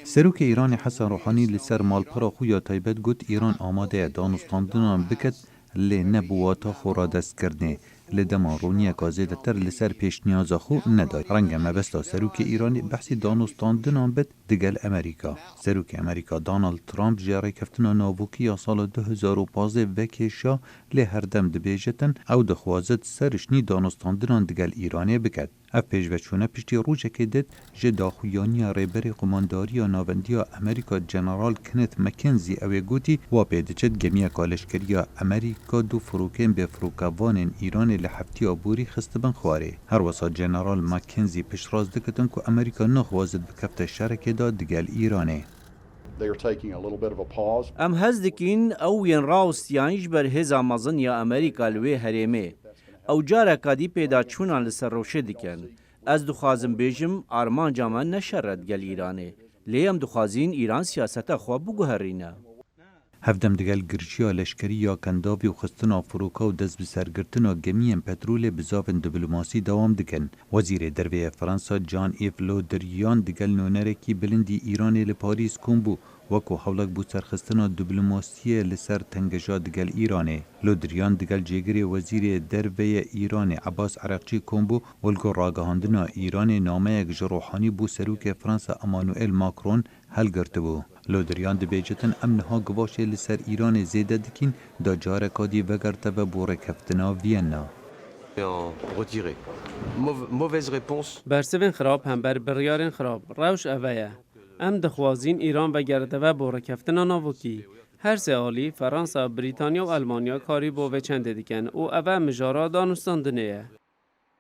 سروک ایران حسن روحانی لسر مالپرا خویا تایبت گوت ایران آماده دانستاندنان بکت لی نبواتا خورا دست کرده لی دمان رونیه کازیده تر لسر پیش نیازا خو ندای رنگ مبستا سروک ایرانی بحثی دانستاندنان بد دگل امریکا سروک امریکا دانالد ترامپ جاره کفتنا ناووکی یا سال 2015 وکیشا لی هر دم دبیجتن او دخوازد سرشنی دانستاندنان دگل ایرانی بکت اف پیشوچونه پشتی روچه که دید جه داخویانی ریبری قمانداری ناوندی امریکا جنرال کنت مکنزی اوی گوتی و پیدچت گمیه کالشکری امریکا دو فروکین به فروکوان ایران لحفتی آبوری خستبن خواره. هر وسط جنرال مکنزی پشراز دکتن که امریکا نخوازد بکفت شرکه دا دگل ایرانه. ام هزدکین او ین راوستیانیش بر هزا مزن یا امریکا لوی هریمه. او جاره کادی پیدا چونان لسر روشه دیکن. از دخوازم بیجم آرمان جامان نشرد گل ایرانه. لیم دخوازین ایران سیاست خواه بگوهرینه. هفدم دگل گرچیا لشکری یا کنداوی و خستنا فروکا و دست بسرگرتنا گمیم پترول بزاون دیپلماسی دوام دکن. وزیر دروی فرانسا جان ایف لودریان دگل نونرکی بلندی ایران لپاریس کنبو وکو حولک بو سرخستنا دیپلماسی لسر تنگجا دگل ایرانه. لودریان دگل جیگری وزیر دروی ایران عباس عراقچی کنبو ولگو راگهاندنا ایران نامه یک جروحانی بو سروک فرانسا امانوئل ماکرون هل گرته بو. لودریان دبیجتن امنها گواشه لسر ایران زیده دکین دا جارکادی وگرته و بوره کفتنا وینا. برسوین خراب هم بر بریارین خراب روش اوه ام دخوازین ایران وگرته و بوره کفتنا ناوکی. هر سه آلی فرانسا، بریتانیا و المانیا کاری بو و چند دیکن او اوه مجارا دانستاندنه.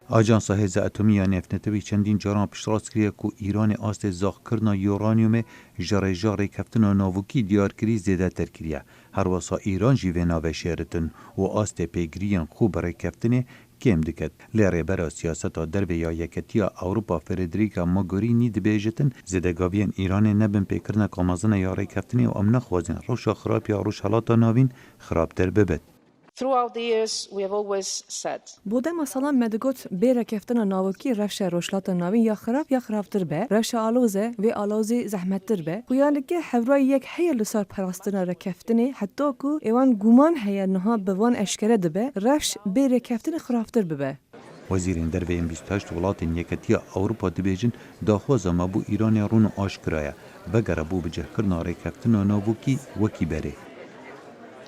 آژانس هزا اتمی نفتنتوی چندین جاران پشتراز کریه که ایران آست زاخ کرنا یورانیوم جاره کفتنا ناوکی دیار کری زیده تر کریه. هر واسا ایران جیوه ناوه شیرتن و آست پیگریان خوب برای کفتنه کم دکت. لیره برا سیاستا دربه یا یکتیا اوروپا فردریکا موگورینی دبیجتن زدگاوین ایران نبن پیکرنا کامازن یاره کفتنه و امنا خوازن روشا خراب یا روش حالاتا ناوین خراب تر ببد. Throughout the years, we have always said. بوده مثلا مدگوت بیره کفتن ناوکی روش روشلات ناوین یا خرابتر به روش آلوزه و آلوزی زحمتتر به خویانه که حورای یک حیل لسار پراستن رکفتنی حتی که ایوان گومان حیل نها بوان اشکره دبه روش بیره کفتن خرابتر ببه. وزیرین دروین 28 ولاتین یکتیا اوروپا دبیجن داخوازا ما بو ایران رون آشکرایه و گربو بجه کرنا رکفتن ناوکی وکی بره.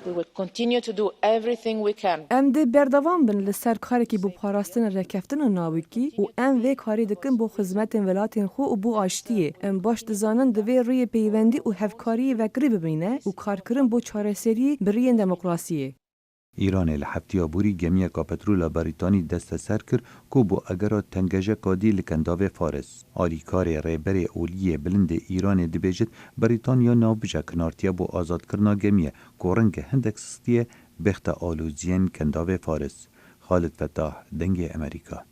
We will continue to do everything we can. ام ده بردوام بن لسر کاری که بو پاراستن رکفتن ناوکی و ام وی کاری دکن بو خدمت ولاتین خو و بو آشتیه ام باش دزانن دوی روی پیوندی و هفکاری وکری ببینه و کار کرن بو چارەسەری بریین دموکراسیه. ایران لحفتی آبوری گمیه کا پترولا بریتانی دست سر کر کو بو اگر تنگجه کادی لکنداوه فارس. آلیکار ریبر اولیه بلند ایران دبیجت بریتانیا نابجه کنارتیا بو آزاد کرنا گمیه کورنگ هندک سستیه بخت آلوزین کنداوه فارس. خالد فتاح دنگ امریکا.